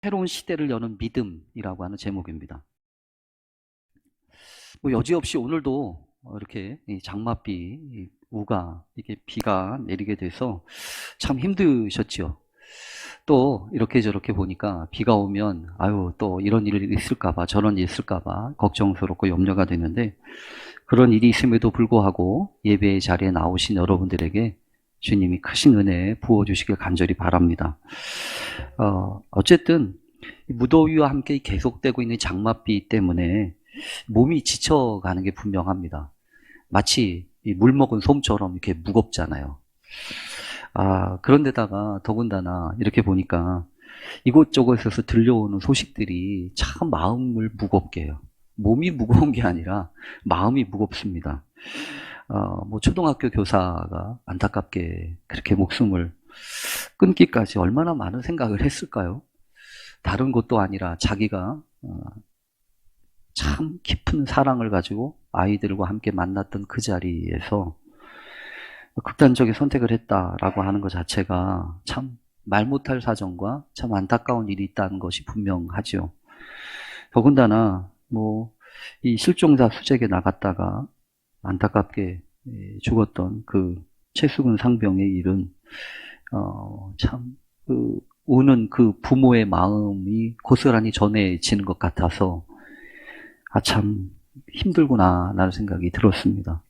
새로운 시대를 여는 믿음이라고 하는 제목입니다. 여지없이 오늘도 이렇게 장맛비, 우가, 이게 비가 내리게 돼서 참 힘드셨죠. 또 이렇게 저렇게 보니까 비가 오면 아유 또 이런 일이 있을까봐 저런 일이 있을까봐 걱정스럽고 염려가 되는데, 그런 일이 있음에도 불구하고 예배의 자리에 나오신 여러분들에게 주님이 크신 은혜 부어주시길 간절히 바랍니다. 어쨌든 무더위와 함께 계속되고 있는 장맛비 때문에 몸이 지쳐가는 게 분명합니다. 마치 물 먹은 솜처럼 이렇게 무겁잖아요. 그런데다가 더군다나 이렇게 보니까 이곳저곳에서 들려오는 소식들이 참 마음을 무겁게 해요. 몸이 무거운 게 아니라 마음이 무겁습니다. 초등학교 교사가 안타깝게 그렇게 목숨을 끊기까지 얼마나 많은 생각을 했을까요? 다른 것도 아니라 자기가 참 깊은 사랑을 가지고 아이들과 함께 만났던 그 자리에서 극단적인 선택을 했다라고 하는 것 자체가 참 말 못할 사정과 참 안타까운 일이 있다는 것이 분명하죠. 더군다나 이 실종자 수색에 나갔다가 안타깝게 죽었던 그 최수근 상병의 일은 참 우는 그 부모의 마음이 고스란히 전해지는 것 같아서 참 힘들구나 라는 생각이 들었습니다.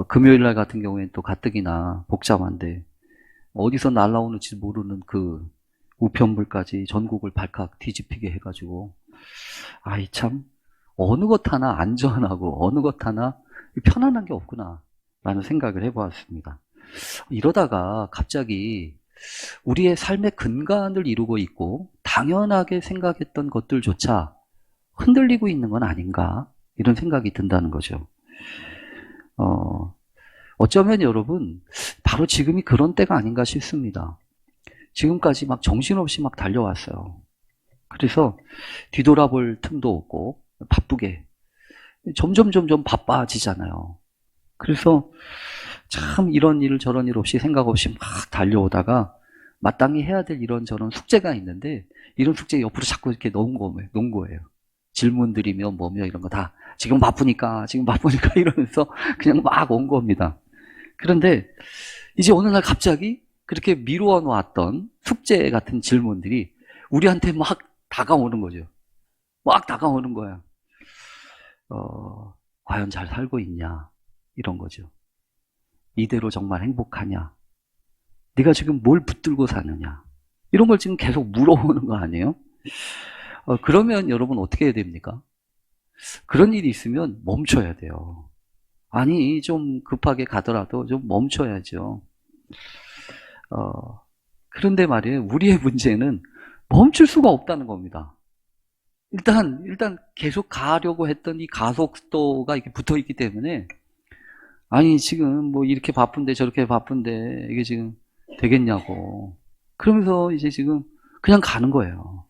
금요일날 같은 경우에는 또 가뜩이나 복잡한데 어디서 날라오는지 모르는 그 우편물까지 전국을 발칵 뒤집히게 해가지고 참 어느 것 하나 안전하고 어느 것 하나 편안한 게 없구나 라는 생각을 해보았습니다. 이러다가 갑자기 우리의 삶의 근간을 이루고 있고 당연하게 생각했던 것들조차 흔들리고 있는 건 아닌가, 이런 생각이 든다는 거죠. 어쩌면 여러분 바로 지금이 그런 때가 아닌가 싶습니다. 지금까지 막 정신없이 막 달려왔어요. 그래서 뒤돌아볼 틈도 없고 바쁘게 점점 바빠지잖아요. 그래서 참 이런 일 저런 일 없이 생각 없이 막 달려오다가 마땅히 해야 될 이런저런 숙제가 있는데 이런 숙제 옆으로 자꾸 이렇게 놓은 거예요. 질문들이며 뭐며 이런 거 다 지금 바쁘니까 이러면서 그냥 막 온 겁니다. 그런데 이제 어느 날 갑자기 그렇게 미루어 놓았던 숙제 같은 질문들이 우리한테 막 다가오는 거죠. 막 다가오는 거야. 과연 잘 살고 있냐? 이런 거죠. 이대로 정말 행복하냐? 네가 지금 뭘 붙들고 사느냐? 이런 걸 지금 계속 물어보는 거 아니에요? 그러면 여러분 어떻게 해야 됩니까? 그런 일이 있으면 멈춰야 돼요. 좀 급하게 가더라도 좀 멈춰야죠. 그런데 말이에요. 우리의 문제는 멈출 수가 없다는 겁니다. 일단 계속 가려고 했던 이 가속도가 이렇게 붙어 있기 때문에 지금 이렇게 바쁜데 저렇게 바쁜데 이게 지금 되겠냐고. 그러면서 이제 지금 그냥 가는 거예요.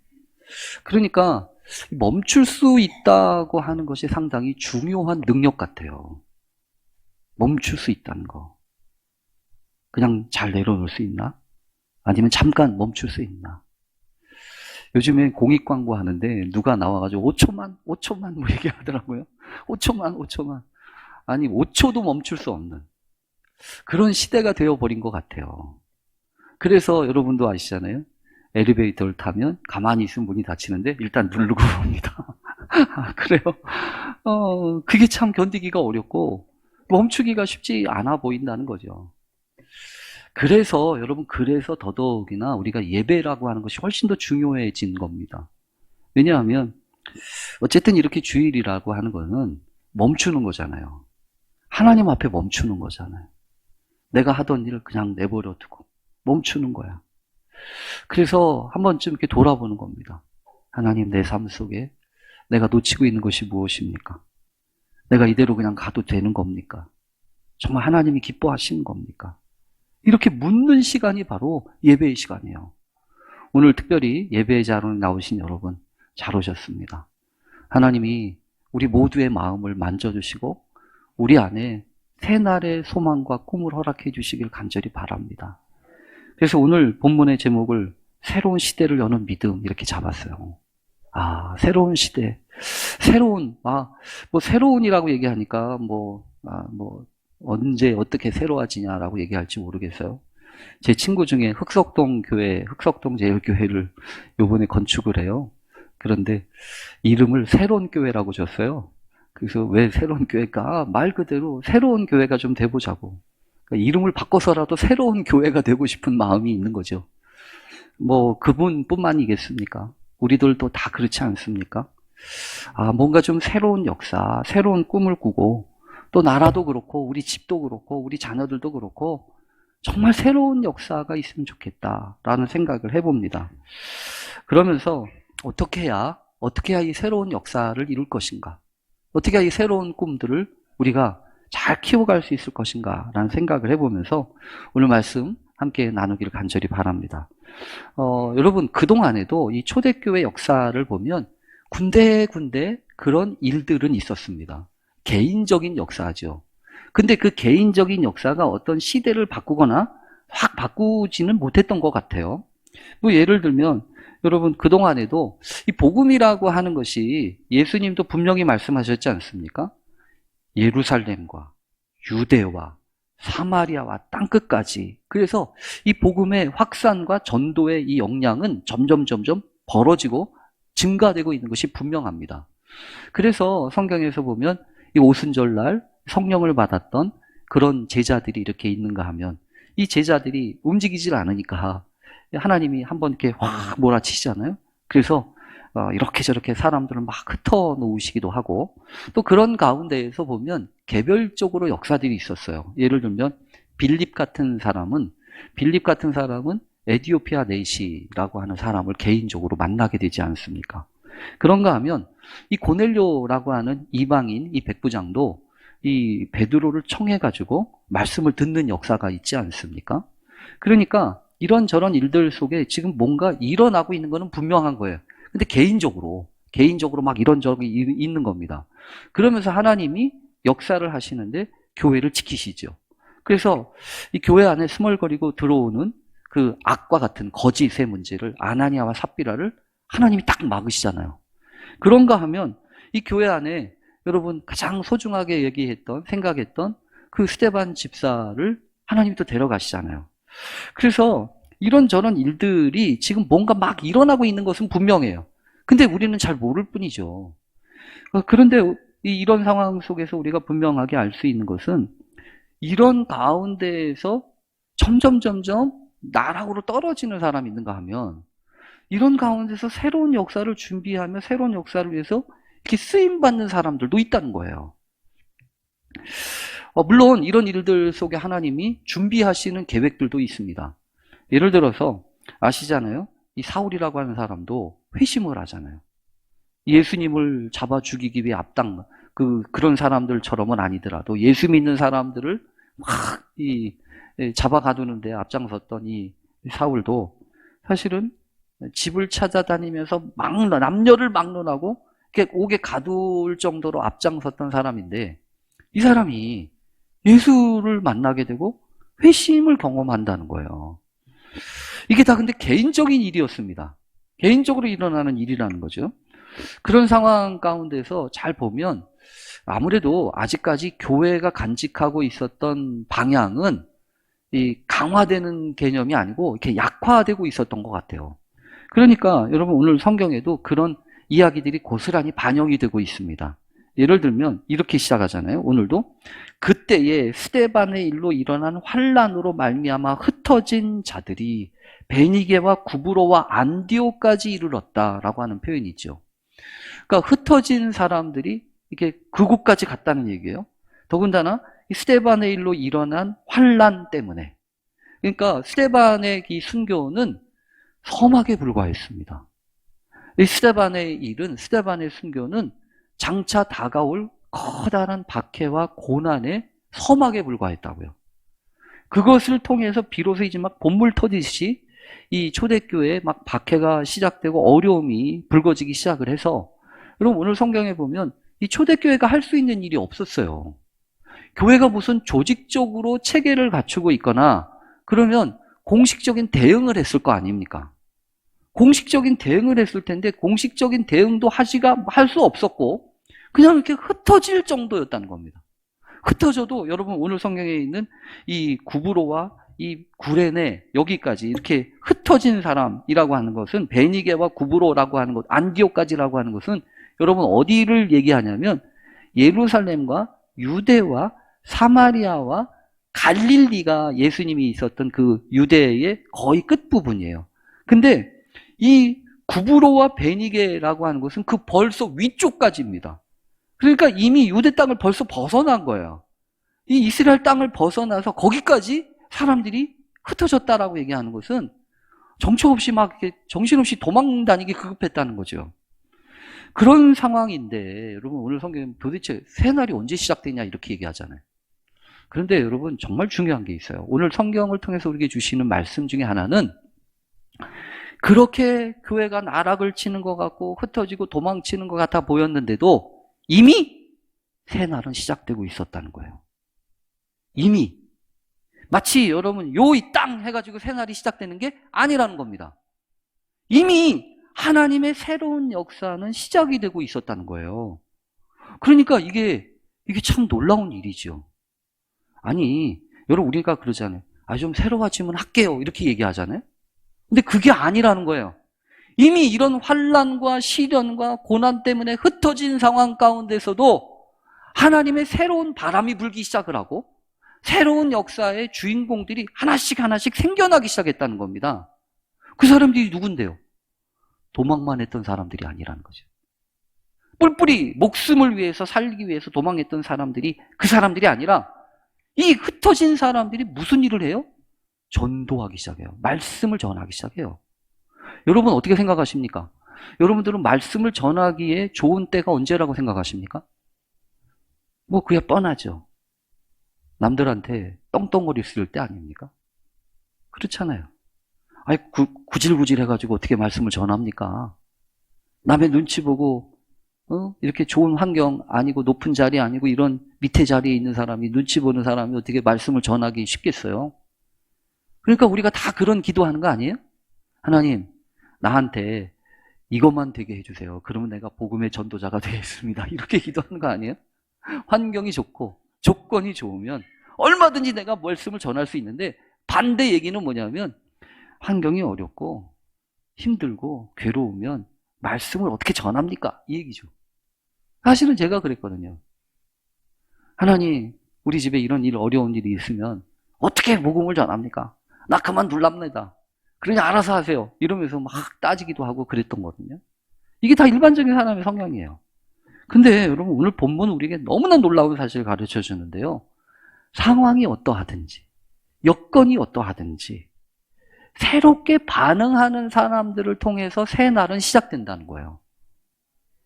그러니까 멈출 수 있다고 하는 것이 상당히 중요한 능력 같아요. 멈출 수 있다는 거. 그냥 잘 내려놓을 수 있나? 아니면 잠깐 멈출 수 있나? 요즘에 공익 광고 하는데 누가 나와가지고 5초만 얘기하더라고요. 5초만. 5초도 멈출 수 없는 그런 시대가 되어버린 것 같아요. 그래서 여러분도 아시잖아요. 엘리베이터를 타면 가만히 있으면 문이 닫히는데 일단 누르고 봅니다. 그래요? 그게 참 견디기가 어렵고 멈추기가 쉽지 않아 보인다는 거죠. 그래서 여러분, 그래서 더더욱이나 우리가 예배라고 하는 것이 훨씬 더 중요해진 겁니다. 왜냐하면 어쨌든 이렇게 주일이라고 하는 것은 멈추는 거잖아요. 하나님 앞에 멈추는 거잖아요. 내가 하던 일을 그냥 내버려 두고 멈추는 거야. 그래서 한 번쯤 이렇게 돌아보는 겁니다. 하나님, 내 삶 속에 내가 놓치고 있는 것이 무엇입니까? 내가 이대로 그냥 가도 되는 겁니까? 정말 하나님이 기뻐하시는 겁니까? 이렇게 묻는 시간이 바로 예배의 시간이에요. 오늘 특별히 예배의 자리에 나오신 여러분, 잘 오셨습니다. 하나님이 우리 모두의 마음을 만져주시고 우리 안에 새날의 소망과 꿈을 허락해 주시길 간절히 바랍니다. 그래서 오늘 본문의 제목을 새로운 시대를 여는 믿음 이렇게 잡았어요. 아, 새로운 시대. 새로운, 뭐 새로운이라고 얘기하니까 언제 어떻게 새로워지냐라고 얘기할지 모르겠어요. 제 친구 중에 흑석동 제일교회를 요번에 건축을 해요. 그런데 이름을 새로운 교회라고 줬어요. 그래서 왜 새로운 교회가? 말 그대로 새로운 교회가 좀 돼보자고. 그러니까 이름을 바꿔서라도 새로운 교회가 되고 싶은 마음이 있는 거죠. 뭐 그분뿐만이겠습니까? 우리들도 다 그렇지 않습니까? 뭔가 좀 새로운 역사, 새로운 꿈을 꾸고 또 나라도 그렇고 우리 집도 그렇고 우리 자녀들도 그렇고 정말 새로운 역사가 있으면 좋겠다라는 생각을 해봅니다. 그러면서 어떻게 해야 이 새로운 역사를 이룰 것인가? 어떻게 해야 이 새로운 꿈들을 우리가 잘 키워갈 수 있을 것인가? 라는 생각을 해보면서 오늘 말씀 함께 나누기를 간절히 바랍니다. 여러분, 그동안에도 이 초대교회 역사를 보면 군데군데 그런 일들은 있었습니다. 개인적인 역사죠. 근데 그 개인적인 역사가 어떤 시대를 바꾸거나 확 바꾸지는 못했던 것 같아요. 뭐 예를 들면 여러분 그동안에도 이 복음이라고 하는 것이 예수님도 분명히 말씀하셨지 않습니까? 예루살렘과 유대와 사마리아와 땅끝까지. 그래서 이 복음의 확산과 전도의 이 역량은 점점 벌어지고 증가되고 있는 것이 분명합니다. 그래서 성경에서 보면 이 오순절날 성령을 받았던 그런 제자들이 이렇게 있는가 하면 이 제자들이 움직이질 않으니까 하나님이 한번 이렇게 확 몰아치시잖아요. 그래서 이렇게 저렇게 사람들을 막 흩어 놓으시기도 하고 또 그런 가운데에서 보면 개별적으로 역사들이 있었어요. 예를 들면 빌립 같은 사람은 에디오피아 내시라고 하는 사람을 개인적으로 만나게 되지 않습니까? 그런가 하면 이 고넬료라고 하는 이방인 이 백부장도 이 베드로를 청해가지고 말씀을 듣는 역사가 있지 않습니까? 그러니까 이런저런 일들 속에 지금 뭔가 일어나고 있는 것은 분명한 거예요. 근데 개인적으로 막 이런저런 있는 겁니다. 그러면서 하나님이 역사를 하시는데 교회를 지키시죠. 그래서 이 교회 안에 스멀거리고 들어오는 그 악과 같은 거짓의 문제를 아나니아와 삽비라를 하나님이 딱 막으시잖아요. 그런가 하면 이 교회 안에 여러분 가장 소중하게 생각했던 그 스데반 집사를 하나님이 또 데려가시잖아요. 그래서 이런저런 일들이 지금 뭔가 막 일어나고 있는 것은 분명해요. 근데 우리는 잘 모를 뿐이죠. 그런데 이런 상황 속에서 우리가 분명하게 알 수 있는 것은 이런 가운데에서 점점 나락으로 떨어지는 사람이 있는가 하면 이런 가운데서 새로운 역사를 준비하며 새로운 역사를 위해서 이렇게 쓰임받는 사람들도 있다는 거예요. 물론 이런 일들 속에 하나님이 준비하시는 계획들도 있습니다. 예를 들어서 아시잖아요. 이 사울이라고 하는 사람도 회심을 하잖아요. 예수님을 잡아 죽이기 위해 그런 사람들처럼은 아니더라도 예수 믿는 사람들을 막 잡아가두는데 앞장섰던 이 사울도 사실은 집을 찾아다니면서 남녀를 막론하고 옥에 가둘 정도로 앞장섰던 사람인데 이 사람이 예수를 만나게 되고 회심을 경험한다는 거예요. 이게 다 근데 개인적인 일이었습니다. 개인적으로 일어나는 일이라는 거죠. 그런 상황 가운데서 잘 보면 아무래도 아직까지 교회가 간직하고 있었던 방향은 이 강화되는 개념이 아니고 이렇게 약화되고 있었던 것 같아요. 그러니까 여러분 오늘 성경에도 그런 이야기들이 고스란히 반영이 되고 있습니다. 예를 들면 이렇게 시작하잖아요. 오늘도 그때에 스데반의 일로 일어난 환란으로 말미암아 흩어진 자들이 베니게와 구브로와 안디오까지 이르렀다라고 하는 표현이 있죠. 그러니까 흩어진 사람들이 이렇게 그곳까지 갔다는 얘기예요. 더군다나 이 스데반의 일로 일어난 환란 때문에. 그러니까 스데반의 이 순교는 험하게 불과했습니다. 이 스데반의 순교는 장차 다가올 커다란 박해와 고난에 험하게 불과했다고요. 그것을 통해서 비로소 이제 막 본물 터지듯이 이 초대교회에 막 박해가 시작되고 어려움이 불거지기 시작을 해서 여러분 오늘 성경에 보면 이 초대교회가 할 수 있는 일이 없었어요. 교회가 무슨 조직적으로 체계를 갖추고 있거나 그러면 공식적인 대응을 했을 거 아닙니까? 공식적인 대응을 했을 텐데 공식적인 대응도 할 수 없었고 그냥 이렇게 흩어질 정도였다는 겁니다. 흩어져도 여러분 오늘 성경에 있는 이 구브로와 이 구레네 여기까지 이렇게 흩어진 사람이라고 하는 것은 베니게와 구브로라고 하는 것, 안디옥까지라고 하는 것은 여러분 어디를 얘기하냐면 예루살렘과 유대와 사마리아와 갈릴리가 예수님이 있었던 그 유대의 거의 끝부분이에요. 근데 이 구브로와 베니게라고 하는 것은 그 벌써 위쪽까지입니다. 그러니까 이미 유대 땅을 벌써 벗어난 거예요. 이 이스라엘 땅을 벗어나서 거기까지 사람들이 흩어졌다라고 얘기하는 것은 정처없이 막 이렇게 정신없이 도망다니기 급급했다는 거죠. 그런 상황인데 여러분 오늘 성경 도대체 새날이 언제 시작되냐 이렇게 얘기하잖아요. 그런데 여러분 정말 중요한 게 있어요. 오늘 성경을 통해서 우리에게 주시는 말씀 중에 하나는 그렇게 교회가 나락을 치는 것 같고 흩어지고 도망치는 것 같아 보였는데도 이미 새날은 시작되고 있었다는 거예요. 이미 마치 여러분 요이 땅 해가지고 새날이 시작되는 게 아니라는 겁니다. 이미 하나님의 새로운 역사는 시작이 되고 있었다는 거예요. 그러니까 이게 참 놀라운 일이죠. 아니 여러분 우리가 그러잖아요. 좀 새로워지면 할게요 이렇게 얘기하잖아요. 근데 그게 아니라는 거예요. 이미 이런 환난과 시련과 고난 때문에 흩어진 상황 가운데서도 하나님의 새로운 바람이 불기 시작을 하고 새로운 역사의 주인공들이 하나씩 생겨나기 시작했다는 겁니다. 그 사람들이 누군데요? 도망만 했던 사람들이 아니라는 거죠. 뿔뿔이 목숨을 위해서 살기 위해서 도망했던 사람들이 그 사람들이 아니라 이 흩어진 사람들이 무슨 일을 해요? 전도하기 시작해요. 말씀을 전하기 시작해요. 여러분 어떻게 생각하십니까? 여러분들은 말씀을 전하기에 좋은 때가 언제라고 생각하십니까? 그야 뻔하죠. 남들한테 떵떵거릴 수 있을 때 아닙니까? 그렇잖아요. 구질구질 해가지고 어떻게 말씀을 전합니까? 남의 눈치 보고 이렇게 좋은 환경 아니고 높은 자리 아니고 이런 밑에 자리에 있는 사람이 눈치 보는 사람이 어떻게 말씀을 전하기 쉽겠어요? 그러니까 우리가 다 그런 기도하는 거 아니에요? 하나님 나한테 이것만 되게 해주세요. 그러면 내가 복음의 전도자가 되겠습니다. 이렇게 기도하는 거 아니에요? 환경이 좋고 조건이 좋으면 얼마든지 내가 말씀을 전할 수 있는데 반대 얘기는 뭐냐면 환경이 어렵고 힘들고 괴로우면 말씀을 어떻게 전합니까? 이 얘기죠. 사실은 제가 그랬거든요. 하나님 우리 집에 이런 어려운 일이 있으면 어떻게 복음을 전합니까? 나 그만둘랍니다. 그러니 알아서 하세요. 이러면서 막 따지기도 하고 그랬던 거거든요. 이게 다 일반적인 사람의 성향이에요. 근데 여러분 오늘 본문은 우리에게 너무나 놀라운 사실을 가르쳐 주는데요. 상황이 어떠하든지 여건이 어떠하든지 새롭게 반응하는 사람들을 통해서 새날은 시작된다는 거예요.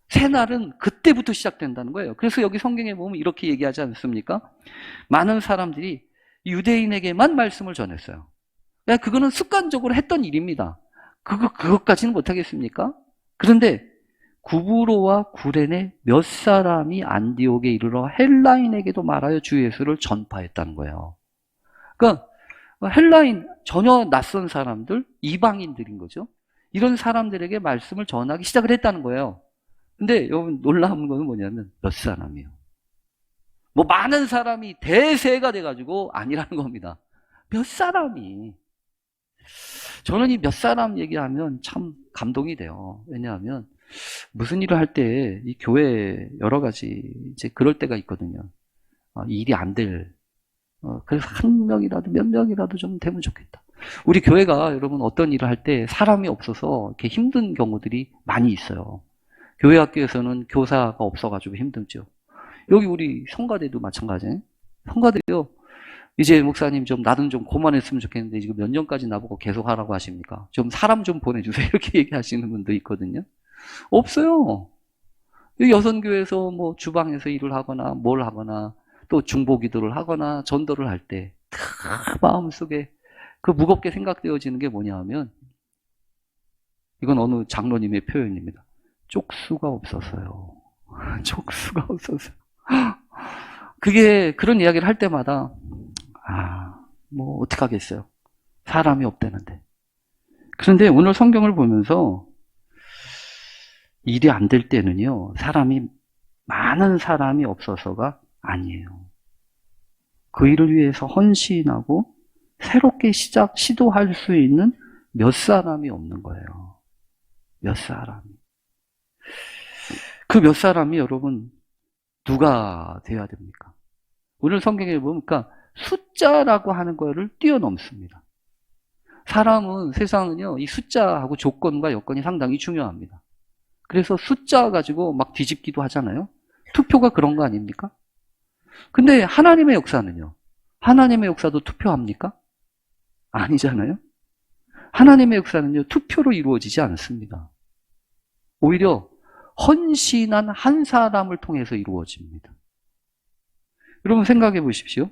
새날은 그때부터 시작된다는 거예요. 그래서 여기 성경에 보면 이렇게 얘기하지 않습니까? 많은 사람들이 유대인에게만 말씀을 전했어요. 그거는 습관적으로 했던 일입니다. 그것까지는 못하겠습니까? 그런데 구브로와 구레네 몇 사람이 안디옥에 이르러 헬라인에게도 말하여 주 예수를 전파했다는 거예요. 그러니까 헬라인 전혀 낯선 사람들, 이방인들인 거죠. 이런 사람들에게 말씀을 전하기 시작을 했다는 거예요. 근데 여러분 놀라운 건 뭐냐면 몇 사람이에요. 많은 사람이 대세가 돼가지고 아니라는 겁니다. 몇 사람이. 저는 이 몇 사람 얘기하면 참 감동이 돼요. 왜냐하면 무슨 일을 할 때 이 교회 여러 가지 이제 그럴 때가 있거든요. 일이 안 될. 그래서 한 명이라도 몇 명이라도 좀 되면 좋겠다. 우리 교회가 여러분 어떤 일을 할 때 사람이 없어서 이렇게 힘든 경우들이 많이 있어요. 교회 학교에서는 교사가 없어가지고 힘들죠. 여기 우리 성가대도 마찬가지예요. 성가대요. 이제 목사님 나는 좀 그만했으면 좋겠는데 지금 몇 년까지 나보고 계속 하라고 하십니까? 좀 사람 좀 보내주세요. 이렇게 얘기하시는 분도 있거든요. 없어요. 여선교에서 주방에서 일을 하거나 뭘 하거나 또 중보기도를 하거나 전도를 할 때 마음속에 그 무겁게 생각되어지는 게 뭐냐 하면 이건 어느 장로님의 표현입니다. 쪽수가 없어서요. 쪽수가 없어서. 그게 그런 이야기를 할 때마다 어떡하겠어요. 사람이 없다는데. 그런데 오늘 성경을 보면서 일이 안 될 때는요, 많은 사람이 없어서가 아니에요. 그 일을 위해서 헌신하고 새롭게 시도할 수 있는 몇 사람이 없는 거예요. 몇 사람이. 그 몇 사람이 여러분, 누가 돼야 됩니까? 오늘 성경에 보니까 숫자라고 하는 거를 뛰어넘습니다. 사람은, 세상은요, 이 숫자하고 조건과 여건이 상당히 중요합니다. 그래서 숫자 가지고 막 뒤집기도 하잖아요. 투표가 그런 거 아닙니까? 근데 하나님의 역사는요? 하나님의 역사도 투표합니까? 아니잖아요. 하나님의 역사는요, 투표로 이루어지지 않습니다. 오히려 헌신한 한 사람을 통해서 이루어집니다. 여러분 생각해 보십시오.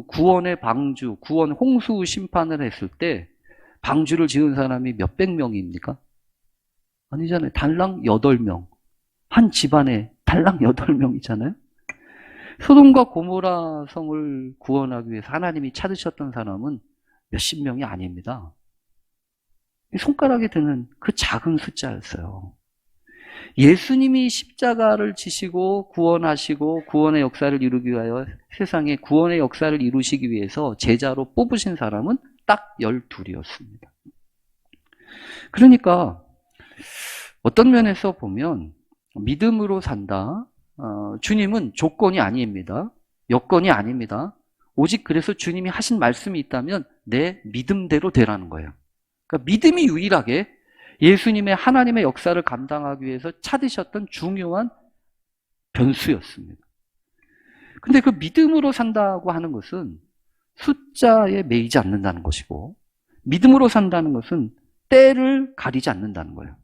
구원 홍수 심판을 했을 때 방주를 지은 사람이 몇백 명입니까? 아니잖아요. 달랑 8명. 한 집안에 달랑 8명이잖아요. 소돔과 고모라 성을 구원하기 위해서 하나님이 찾으셨던 사람은 몇십 명이 아닙니다. 손가락에 드는 그 작은 숫자였어요. 예수님이 십자가를 지시고 구원하시고 구원의 역사를 이루기 위하여 세상에 구원의 역사를 이루시기 위해서 제자로 뽑으신 사람은 딱 12이었습니다. 그러니까 어떤 면에서 보면 믿음으로 산다. 주님은 조건이 아닙니다. 여건이 아닙니다. 오직 그래서 주님이 하신 말씀이 있다면 내 믿음대로 되라는 거예요. 그러니까 믿음이 유일하게 예수님의 하나님의 역사를 감당하기 위해서 찾으셨던 중요한 변수였습니다. 근데 그 믿음으로 산다고 하는 것은 숫자에 매이지 않는다는 것이고, 믿음으로 산다는 것은 때를 가리지 않는다는 거예요.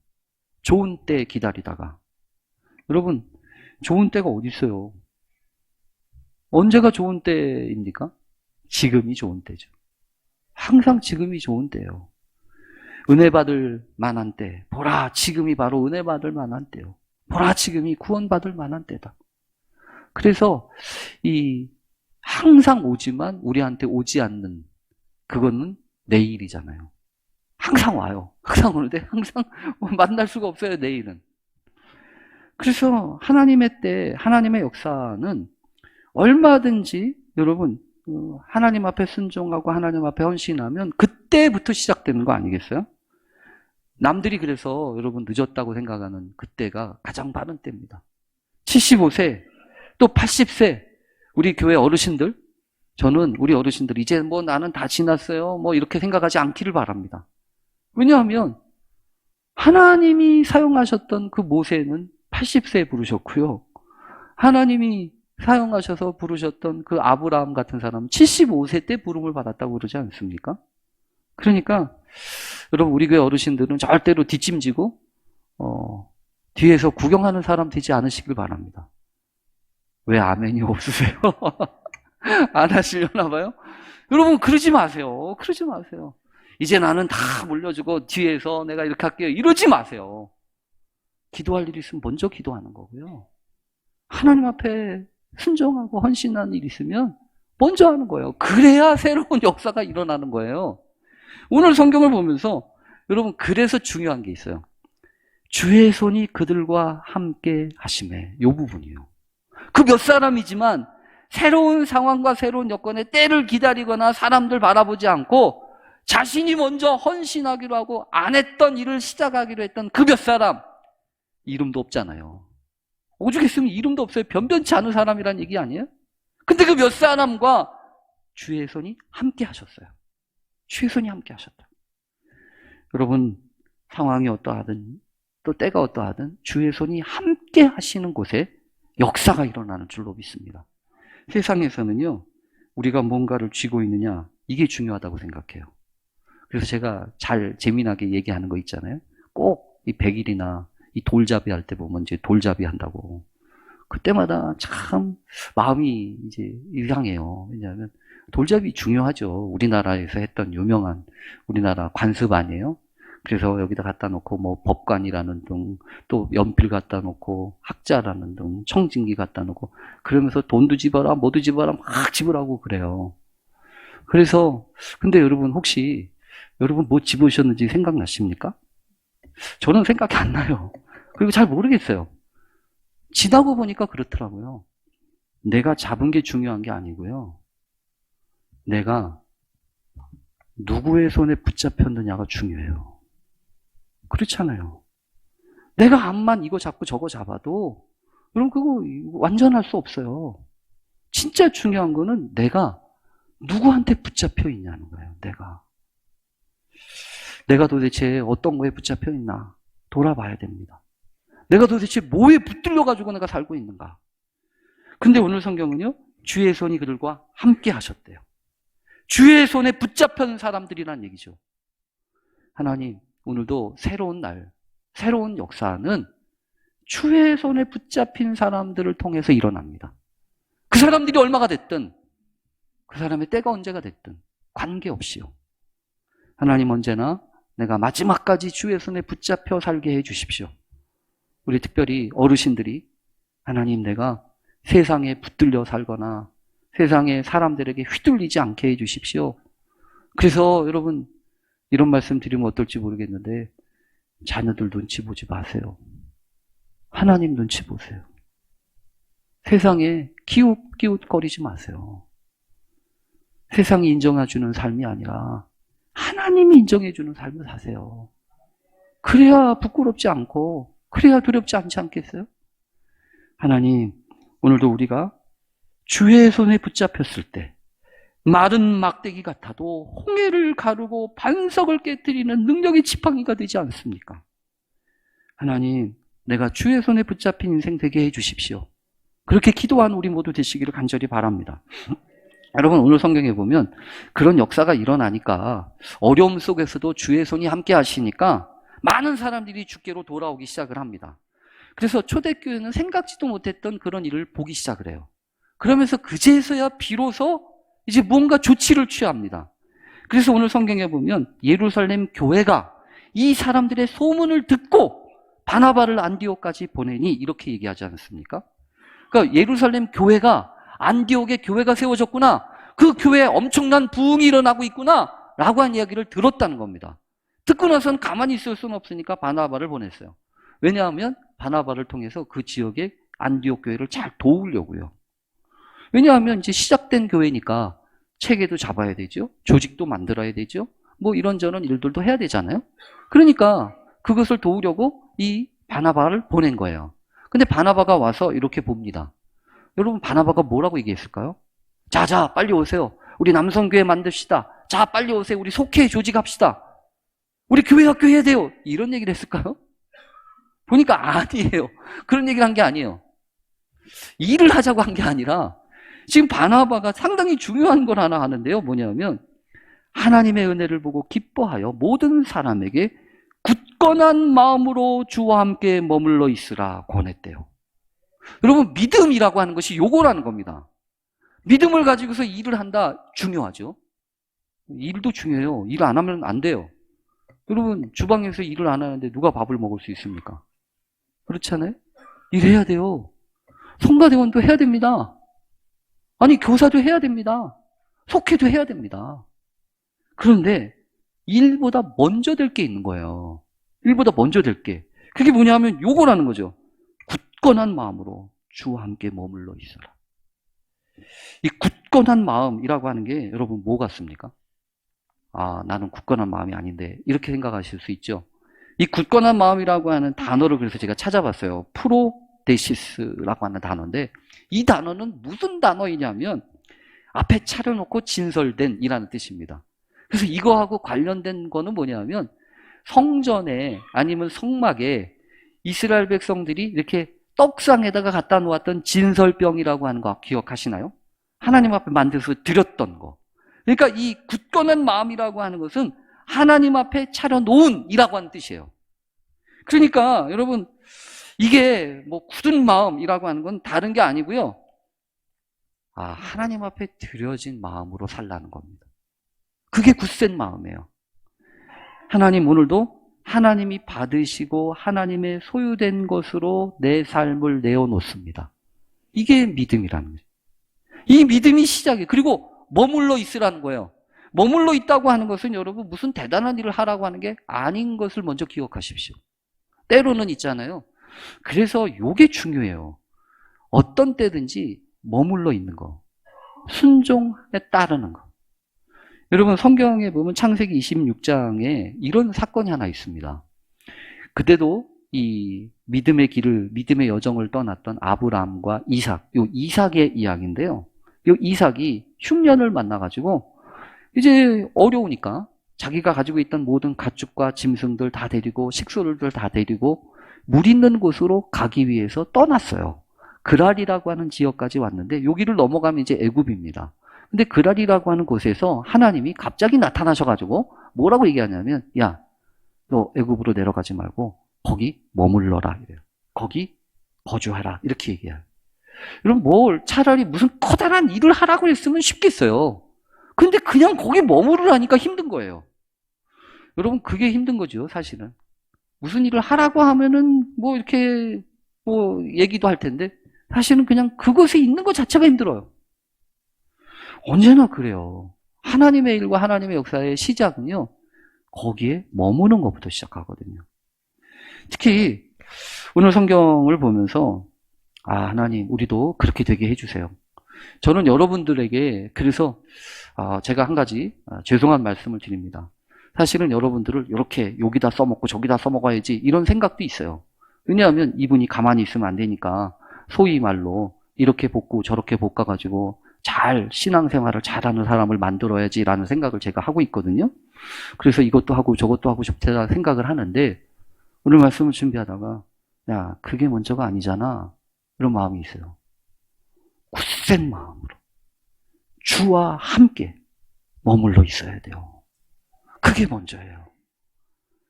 좋은 때 기다리다가. 여러분, 좋은 때가 어디 있어요? 언제가 좋은 때입니까? 지금이 좋은 때죠. 항상 지금이 좋은 때예요. 은혜 받을 만한 때. 보라, 지금이 바로 은혜 받을 만한 때요. 보라, 지금이 구원받을 만한 때다. 그래서 항상 오지만 우리한테 오지 않는 그거는 내일이잖아요. 항상 와요. 항상 오는데 항상 만날 수가 없어요, 내일은. 그래서 하나님의 때, 하나님의 역사는 얼마든지 여러분 하나님 앞에 순종하고 하나님 앞에 헌신하면 그때부터 시작되는 거 아니겠어요? 남들이 그래서 여러분 늦었다고 생각하는 그때가 가장 바른 때입니다. 75세, 또 80세, 우리 교회 어르신들, 저는 우리 어르신들 이제 뭐 나는 다 지났어요, 뭐 이렇게 생각하지 않기를 바랍니다. 왜냐하면 하나님이 사용하셨던 그 모세는 80세에 부르셨고요. 하나님이 사용하셔서 부르셨던 그 아브라함 같은 사람은 75세 때 부름을 받았다고 그러지 않습니까? 그러니까 여러분 우리 교회 어르신들은 절대로 뒷짐지고 뒤에서 구경하는 사람 되지 않으시길 바랍니다. 왜 아멘이 없으세요? 안 하시려나 봐요? 여러분 그러지 마세요. 그러지 마세요. 이제 나는 다 물려주고 뒤에서 내가 이렇게 할게요. 이러지 마세요. 기도할 일이 있으면 먼저 기도하는 거고요. 하나님 앞에 순종하고 헌신하는 일이 있으면 먼저 하는 거예요. 그래야 새로운 역사가 일어나는 거예요. 오늘 성경을 보면서 여러분 그래서 중요한 게 있어요. 주의 손이 그들과 함께 하심에, 이 부분이에요. 그 몇 사람이지만 새로운 상황과 새로운 여건에 때를 기다리거나 사람들 바라보지 않고 자신이 먼저 헌신하기로 하고 안 했던 일을 시작하기로 했던 그 몇 사람, 이름도 없잖아요. 오죽했으면 이름도 없어요. 변변치 않은 사람이란 얘기 아니에요? 근데 그 몇 사람과 주의 손이 함께 하셨어요. 주의 손이 함께 하셨다. 여러분 상황이 어떠하든 또 때가 어떠하든 주의 손이 함께 하시는 곳에 역사가 일어나는 줄로 믿습니다. 세상에서는요, 우리가 뭔가를 쥐고 있느냐, 이게 중요하다고 생각해요. 그래서 제가 잘 재미나게 얘기하는 거 있잖아요. 꼭 이 100일이나 이 돌잡이 할 때 보면 이제 돌잡이 한다고. 그때마다 참 마음이 이제 이상해요. 왜냐하면 돌잡이 중요하죠. 우리나라에서 했던 유명한 우리나라 관습 아니에요? 그래서 여기다 갖다 놓고 뭐 법관이라는 등, 또 연필 갖다 놓고 학자라는 등, 청진기 갖다 놓고 그러면서 돈도 집어라, 뭐도 집어라 막 집으라고 그래요. 그래서 근데 여러분 혹시 여러분 뭐 집으셨는지 생각나십니까? 저는 생각이 안 나요. 그리고 잘 모르겠어요. 지나고 보니까 그렇더라고요. 내가 잡은 게 중요한 게 아니고요. 내가 누구의 손에 붙잡혔느냐가 중요해요. 그렇잖아요. 내가 암만 이거 잡고 저거 잡아도 여러분 그거 완전할 수 없어요. 진짜 중요한 거는 내가 누구한테 붙잡혀 있냐는 거예요. 내가 도대체 어떤 거에 붙잡혀 있나 돌아봐야 됩니다. 내가 도대체 뭐에 붙들려 가지고 내가 살고 있는가. 근데 오늘 성경은요, 주의 손이 그들과 함께 하셨대요. 주의 손에 붙잡힌 사람들이란 얘기죠. 하나님, 오늘도 새로운 날, 새로운 역사는 주의 손에 붙잡힌 사람들을 통해서 일어납니다. 그 사람들이 얼마가 됐든, 그 사람의 때가 언제가 됐든 관계없이요. 하나님 언제나 내가 마지막까지 주의 손에 붙잡혀 살게 해 주십시오. 우리 특별히 어르신들이 하나님 내가 세상에 붙들려 살거나 세상에 사람들에게 휘둘리지 않게 해 주십시오. 그래서 여러분 이런 말씀 드리면 어떨지 모르겠는데 자녀들 눈치 보지 마세요. 하나님 눈치 보세요. 세상에 기웃기웃거리지 마세요. 세상이 인정해주는 삶이 아니라 하나님이 인정해주는 삶을 사세요. 그래야 부끄럽지 않고 그래야 두렵지 않지 않겠어요? 하나님, 오늘도 우리가 주의 손에 붙잡혔을 때 마른 막대기 같아도 홍해를 가르고 반석을 깨뜨리는 능력의 지팡이가 되지 않습니까? 하나님, 내가 주의 손에 붙잡힌 인생 되게 해주십시오. 그렇게 기도한 우리 모두 되시기를 간절히 바랍니다. 여러분 오늘 성경에 보면 그런 역사가 일어나니까 어려움 속에서도 주의 손이 함께 하시니까 많은 사람들이 주께로 돌아오기 시작을 합니다. 그래서 초대교회는 생각지도 못했던 그런 일을 보기 시작을 해요. 그러면서 그제서야 비로소 이제 뭔가 조치를 취합니다. 그래서 오늘 성경에 보면 예루살렘 교회가 이 사람들의 소문을 듣고 바나바를 안디옥까지 보내니 이렇게 얘기하지 않았습니까? 그러니까 예루살렘 교회가 안디옥에 교회가 세워졌구나. 그 교회에 엄청난 부흥이 일어나고 있구나. 라고 한 이야기를 들었다는 겁니다. 듣고 나서는 가만히 있을 수는 없으니까 바나바를 보냈어요. 왜냐하면 바나바를 통해서 그 지역의 안디옥 교회를 잘 도우려고요. 왜냐하면 이제 시작된 교회니까 체계도 잡아야 되죠. 조직도 만들어야 되죠. 뭐 이런저런 일들도 해야 되잖아요. 그러니까 그것을 도우려고 이 바나바를 보낸 거예요. 근데 바나바가 와서 이렇게 봅니다. 여러분 바나바가 뭐라고 얘기했을까요? 자 빨리 오세요. 우리 남성교회 만듭시다. 자 빨리 오세요. 우리 속회 조직합시다. 우리 교회 학교 해야 돼요. 이런 얘기를 했을까요? 보니까 아니에요. 그런 얘기를 한 게 아니에요. 일을 하자고 한 게 아니라 지금 바나바가 상당히 중요한 걸 하나 하는데요. 뭐냐면 하나님의 은혜를 보고 기뻐하여 모든 사람에게 굳건한 마음으로 주와 함께 머물러 있으라 권했대요. 여러분 믿음이라고 하는 것이 요거라는 겁니다. 믿음을 가지고서 일을 한다 중요하죠. 일도 중요해요. 일 안 하면 안 돼요. 여러분 주방에서 일을 안 하는데 누가 밥을 먹을 수 있습니까? 그렇잖아요. 일해야 돼요. 성가대원도 해야 됩니다. 아니 교사도 해야 됩니다. 속회도 해야 됩니다. 그런데 일보다 먼저 될 게 있는 거예요. 일보다 먼저 될 게. 그게 뭐냐면 요거라는 거죠. 굳건한 마음으로 주와 함께 머물러 있어라. 이 굳건한 마음이라고 하는 게 여러분 뭐 같습니까? 아, 나는 굳건한 마음이 아닌데 이렇게 생각하실 수 있죠. 이 굳건한 마음이라고 하는 단어를 그래서 제가 찾아봤어요. 프로데시스라고 하는 단어인데 이 단어는 무슨 단어이냐면 앞에 차려놓고 진설된 이라는 뜻입니다. 그래서 이거하고 관련된 거는 뭐냐면 성전에 아니면 성막에 이스라엘 백성들이 이렇게 떡상에다가 갖다 놓았던 진설병이라고 하는 거 기억하시나요? 하나님 앞에 만들어서 드렸던 거. 그러니까 이 굳건한 마음이라고 하는 것은 하나님 앞에 차려놓은 이라고 하는 뜻이에요. 그러니까 여러분 이게 뭐 굳은 마음이라고 하는 건 다른 게 아니고요. 아, 하나님 앞에 드려진 마음으로 살라는 겁니다. 그게 굳센 마음이에요. 하나님 오늘도 하나님이 받으시고 하나님의 소유된 것으로 내 삶을 내어놓습니다. 이게 믿음이라는 거죠. 이 믿음이 시작이에요. 그리고 머물러 있으라는 거예요. 머물러 있다고 하는 것은 여러분 무슨 대단한 일을 하라고 하는 게 아닌 것을 먼저 기억하십시오. 때로는 있잖아요. 그래서 이게 중요해요. 어떤 때든지 머물러 있는 거. 순종에 따르는 거. 여러분 성경에 보면 창세기 26장에 이런 사건이 하나 있습니다. 그때도 이 믿음의 길을, 믿음의 여정을 떠났던 아브라함과 이삭, 요 이삭의 이야기인데요. 요 이삭이 흉년을 만나가지고 이제 어려우니까 자기가 가지고 있던 모든 가축과 짐승들 다 데리고 식소들들 다 데리고 물 있는 곳으로 가기 위해서 떠났어요. 그랄이라고 하는 지역까지 왔는데 여기를 넘어가면 이제 애굽입니다. 근데 그랄이라고 하는 곳에서 하나님이 갑자기 나타나셔가지고 뭐라고 얘기하냐면, 야, 너 애굽으로 내려가지 말고 거기 머물러라 이래요. 거기 거주하라 이렇게 얘기해요. 여러분 뭘 차라리 무슨 커다란 일을 하라고 했으면 쉽겠어요. 근데 그냥 거기 머무르라니까 힘든 거예요. 여러분 그게 힘든 거죠 사실은. 무슨 일을 하라고 하면은 뭐 이렇게 뭐 얘기도 할 텐데 사실은 그냥 그곳에 있는 것 자체가 힘들어요. 언제나 그래요. 하나님의 일과 하나님의 역사의 시작은요, 거기에 머무는 것부터 시작하거든요. 특히 오늘 성경을 보면서 하나님 우리도 그렇게 되게 해주세요. 저는 여러분들에게 그래서 제가 한 가지 죄송한 말씀을 드립니다. 사실은 여러분들을 이렇게 여기다 써먹고 저기다 써먹어야지 이런 생각도 있어요. 왜냐하면 이분이 가만히 있으면 안 되니까 소위 말로 이렇게 볶고 저렇게 볶아가지고 잘 신앙생활을 잘하는 사람을 만들어야지라는 생각을 제가 하고 있거든요. 그래서 이것도 하고 저것도 하고 싶다 생각을 하는데 오늘 말씀을 준비하다가 야 그게 먼저가 아니잖아 이런 마음이 있어요. 굳센 마음으로 주와 함께 머물러 있어야 돼요. 그게 먼저예요.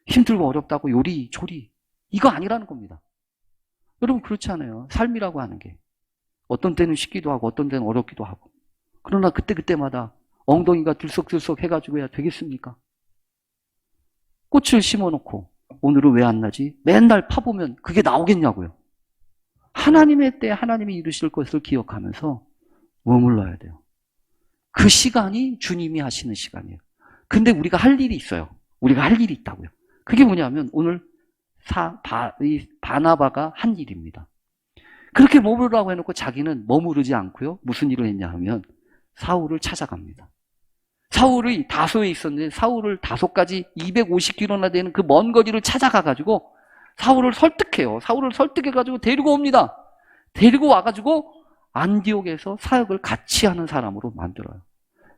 힘들고 어렵다고 요리 조리 이거 아니라는 겁니다. 여러분 그렇지 않아요. 삶이라고 하는 게 어떤 때는 쉽기도 하고 어떤 때는 어렵기도 하고 그러나 그때그때마다 엉덩이가 들썩들썩 해가지고 해야 되겠습니까? 꽃을 심어놓고 오늘은 왜 안 나지? 맨날 파보면 그게 나오겠냐고요. 하나님의 때에 하나님이 이루실 것을 기억하면서 머물러야 돼요. 그 시간이 주님이 하시는 시간이에요. 근데 우리가 할 일이 있어요. 우리가 할 일이 있다고요. 그게 뭐냐면 오늘 바나바가 한 일입니다. 그렇게 머무르라고 해놓고 자기는 머무르지 않고요. 무슨 일을 했냐 하면 사울을 찾아갑니다. 사울이 다소에 있었는데 사울을 다소까지 250km나 되는 그 먼 거리를 찾아가가지고 사울을 설득해요. 사울을 설득해가지고 데리고 옵니다. 데리고 와가지고 안디옥에서 사역을 같이 하는 사람으로 만들어요.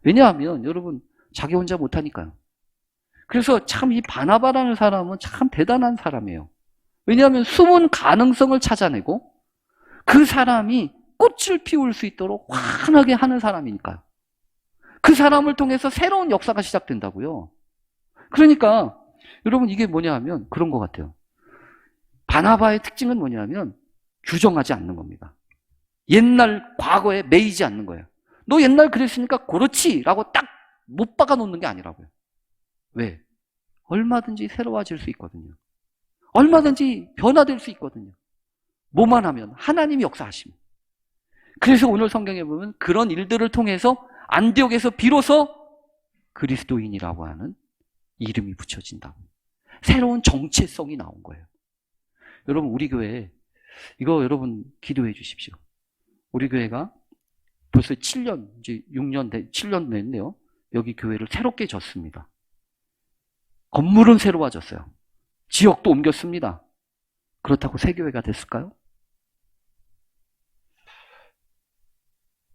왜냐하면 여러분 자기 혼자 못하니까요. 그래서 참 이 바나바라는 사람은 참 대단한 사람이에요. 왜냐하면 숨은 가능성을 찾아내고 그 사람이 꽃을 피울 수 있도록 환하게 하는 사람이니까요. 그 사람을 통해서 새로운 역사가 시작된다고요. 그러니까 여러분 이게 뭐냐 하면 그런 것 같아요. 바나바의 특징은 뭐냐 하면 규정하지 않는 겁니다. 옛날 과거에 매이지 않는 거예요. 너 옛날 그랬으니까 그렇지 라고 딱 못 박아 놓는 게 아니라고요. 왜? 얼마든지 새로워질 수 있거든요. 얼마든지 변화될 수 있거든요. 뭐만 하면 하나님이 역사하십니다. 그래서 오늘 성경에 보면 그런 일들을 통해서 안디옥에서 비로소 그리스도인이라고 하는 이름이 붙여진다고. 새로운 정체성이 나온 거예요. 여러분 우리 교회 이거 여러분 기도해 주십시오. 우리 교회가 벌써 7년, 이제 7년 됐네요. 여기 교회를 새롭게 졌습니다. 건물은 새로워졌어요. 지역도 옮겼습니다. 그렇다고 새 교회가 됐을까요?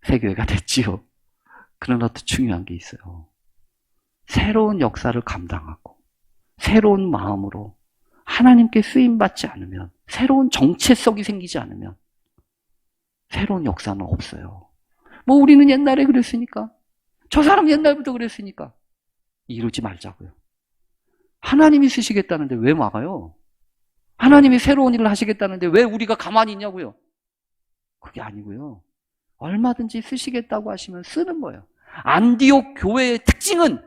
새 교회가 됐지요. 그러나 더 중요한 게 있어요. 새로운 역사를 감당하고 새로운 마음으로 하나님께 쓰임받지 않으면 새로운 정체성이 생기지 않으면 새로운 역사는 없어요. 뭐 우리는 옛날에 그랬으니까 저 사람 옛날부터 그랬으니까 이러지 말자고요. 하나님이 쓰시겠다는데 왜 막아요? 하나님이 새로운 일을 하시겠다는데 왜 우리가 가만히 있냐고요? 그게 아니고요. 얼마든지 쓰시겠다고 하시면 쓰는 거예요. 안디옥 교회의 특징은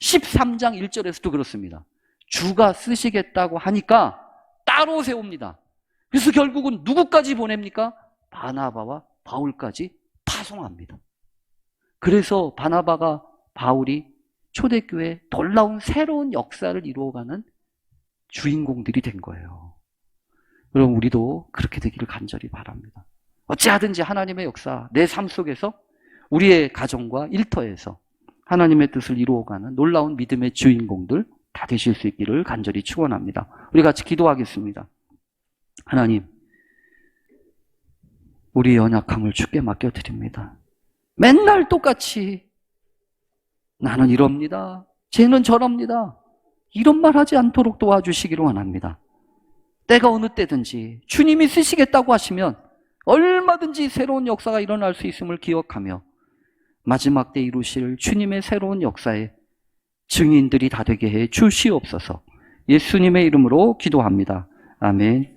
13장 1절에서도 그렇습니다. 주가 쓰시겠다고 하니까 따로 세웁니다. 그래서 결국은 누구까지 보냅니까? 바나바와 바울까지 파송합니다. 그래서 바나바가 바울이 초대교회 놀라운 새로운 역사를 이루어가는 주인공들이 된 거예요. 그럼 우리도 그렇게 되기를 간절히 바랍니다. 어찌하든지 하나님의 역사, 내 삶 속에서 우리의 가정과 일터에서 하나님의 뜻을 이루어가는 놀라운 믿음의 주인공들 다 되실 수 있기를 간절히 축원합니다. 우리 같이 기도하겠습니다. 하나님, 우리의 연약함을 주께 맡겨드립니다. 맨날 똑같이 나는 이럽니다. 쟤는 저럽니다. 이런 말 하지 않도록 도와주시기를 원합니다. 때가 어느 때든지 주님이 쓰시겠다고 하시면 얼마든지 새로운 역사가 일어날 수 있음을 기억하며 마지막 때 이루실 주님의 새로운 역사의 증인들이 다 되게 해 주시옵소서. 예수님의 이름으로 기도합니다. 아멘.